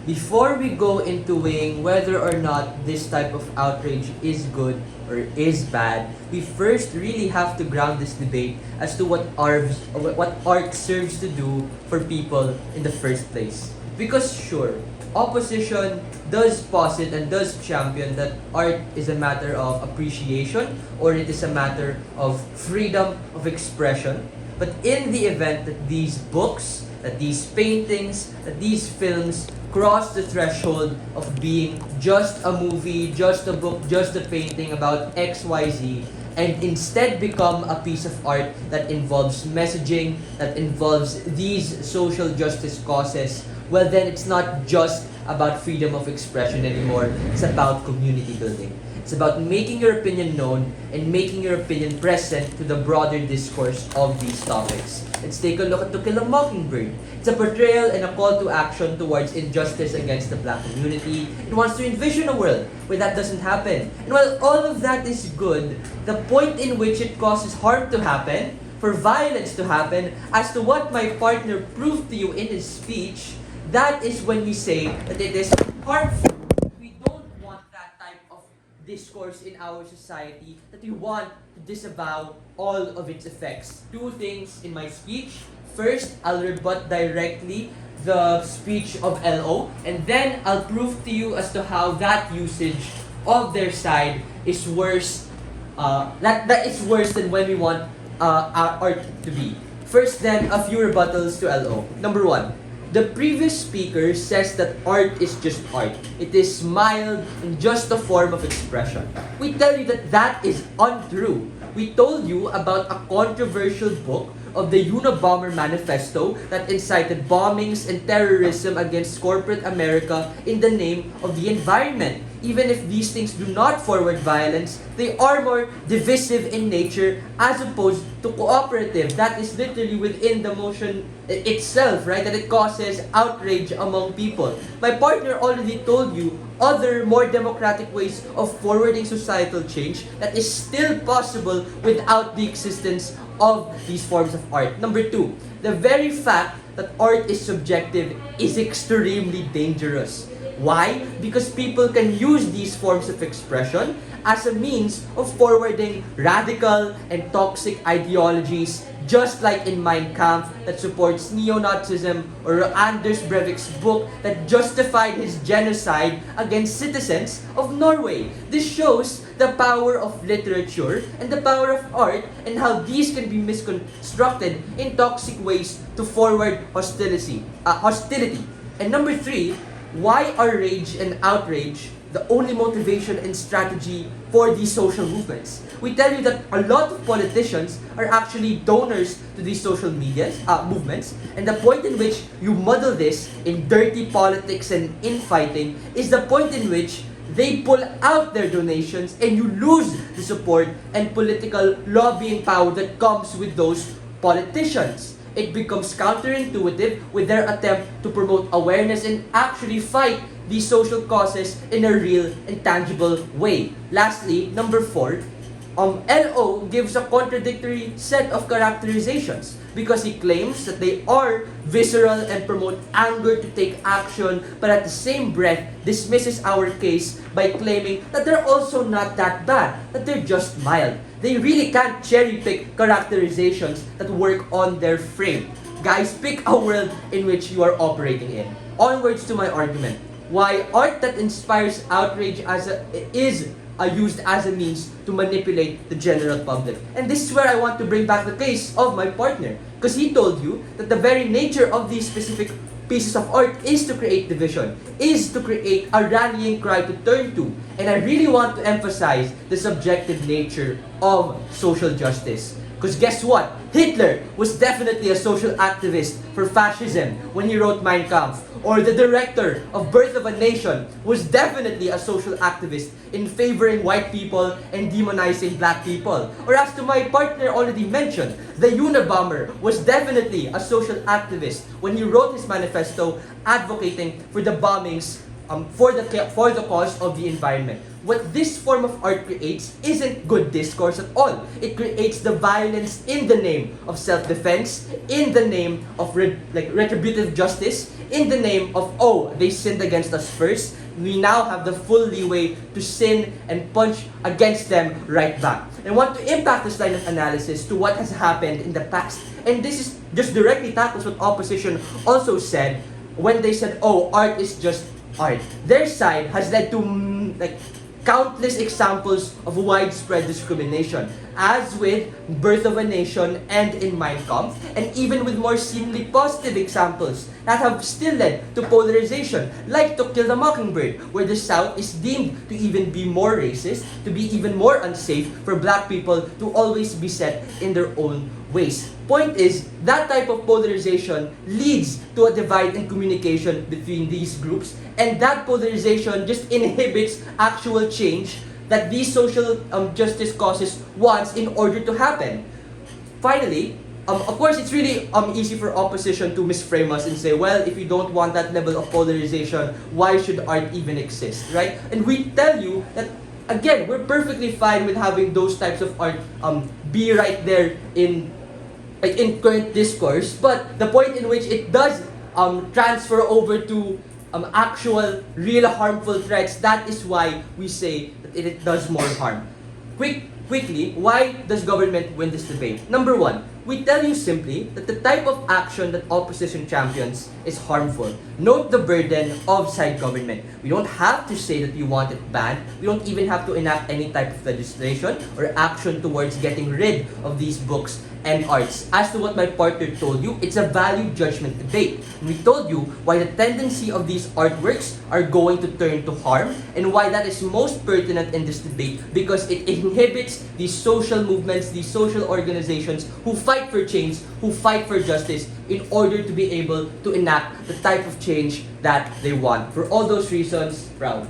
Before we go into weighing whether or not this type of outrage is good or is bad, we first really have to ground this debate as to what art serves to do for people in the first place. Because sure, opposition does posit and does champion that art is a matter of appreciation or it is a matter of freedom of expression. But in the event that these books, that these paintings, that these films cross the threshold of being just a movie, just a book, just a painting about XYZ, and instead become a piece of art that involves messaging, that involves these social justice causes, well then it's not just about freedom of expression anymore, it's about community building. It's about making your opinion known and making your opinion present to the broader discourse of these topics. Let's take a look at To Kill a Mockingbird. It's a portrayal and a call to action towards injustice against the black community. It wants to envision a world where that doesn't happen. And while all of that is good, the point in which it causes harm to happen, for violence to happen, as to what my partner proved to you in his speech, that is when we say that it is harmful. We don't want that type of discourse in our society, that we want to disavow all of its effects. Two things in my speech. First, I'll rebut directly the speech of LO, and then I'll prove to you as to how that usage of their side is worse. That is worse than when we want our art to be. First, then, a few rebuttals to LO. Number one. The previous speaker says that art is just art. It is mild and just a form of expression. We tell you that that is untrue. We told you about a controversial book of the Unabomber Manifesto that incited bombings and terrorism against corporate America in the name of the environment. Even if these things do not forward violence, they are more divisive in nature as opposed to cooperative. That is literally within the motion itself, right? That it causes outrage among people. My partner already told you other more democratic ways of forwarding societal change that is still possible without the existence of these forms of art. Number two, the very fact that art is subjective is extremely dangerous. Why? Because people can use these forms of expression as a means of forwarding radical and toxic ideologies, just like in Mein Kampf that supports neo-Nazism, or Anders Breivik's book that justified his genocide against citizens of Norway. This shows the power of literature and the power of art and how these can be misconstructed in toxic ways to forward hostility. And number three, why are rage and outrage the only motivation and strategy for these social movements? We tell you that a lot of politicians are actually donors to these social movements, and the point in which you muddle this in dirty politics and infighting is the point in which they pull out their donations and you lose the support and political lobbying power that comes with those politicians. It becomes counterintuitive with their attempt to promote awareness and actually fight these social causes in a real and tangible way. Lastly, number four, LO gives a contradictory set of characterizations because he claims that they are visceral and promote anger to take action, but at the same breath dismisses our case by claiming that they're also not that bad, that they're just mild. They really can't cherry-pick characterizations that work on their frame. Guys, pick a world in which you are operating in. Onwards to my argument. Why art that inspires outrage is used as a means to manipulate the general public. And this is where I want to bring back the case of my partner. Because he told you that the very nature of these specific pieces of art is to create division, is to create a rallying cry to turn to. And I really want to emphasize the subjective nature of social justice. Because guess what? Hitler was definitely a social activist for fascism when he wrote Mein Kampf. Or the director of Birth of a Nation was definitely a social activist in favoring white people and demonizing black people. Or as to my partner already mentioned, the Unabomber was definitely a social activist when he wrote his manifesto advocating for the bombings for the cause of the environment. what this form of art creates isn't good discourse at all. It creates the violence in the name of self-defense, in the name of retributive justice, in the name of, oh, they sinned against us first, we now have the full leeway to sin and punch against them right back. And I want to impact this line of analysis to what has happened in the past. And this is just directly tackles what opposition also said when they said, oh, art is just art. Their side has led to countless examples of widespread discrimination, as with Birth of a Nation and in Mein Kampf, and even with more seemingly positive examples that have still led to polarization, like To Kill the Mockingbird, where the South is deemed to even be more racist, to be even more unsafe for black people to always be set in their own ways. Point is, that type of polarization leads to a divide in communication between these groups, and that polarization just inhibits actual change that these social justice causes wants in order to happen. Finally, of course, it's really easy for opposition to misframe us and say, well, if you don't want that level of polarization, why should art even exist, right? And we tell you that, again, we're perfectly fine with having those types of art be right there in current discourse, but the point in which it does transfer over to actual, real harmful threats, that is why we say that it does more harm. Quickly, why does government win this debate? Number one, we tell you simply that the type of action that opposition champions is harmful. Note the burden of side government. We don't have to say that we want it banned. We don't even have to enact any type of legislation or action towards getting rid of these books and arts. As to what my partner told you, it's a value judgment debate. And we told you why the tendency of these artworks are going to turn to harm and why that is most pertinent in this debate, because it inhibits these social movements, these social organizations who fight for change, who fight for justice in order to be able to enact the type of change that they want. For all those reasons, proud.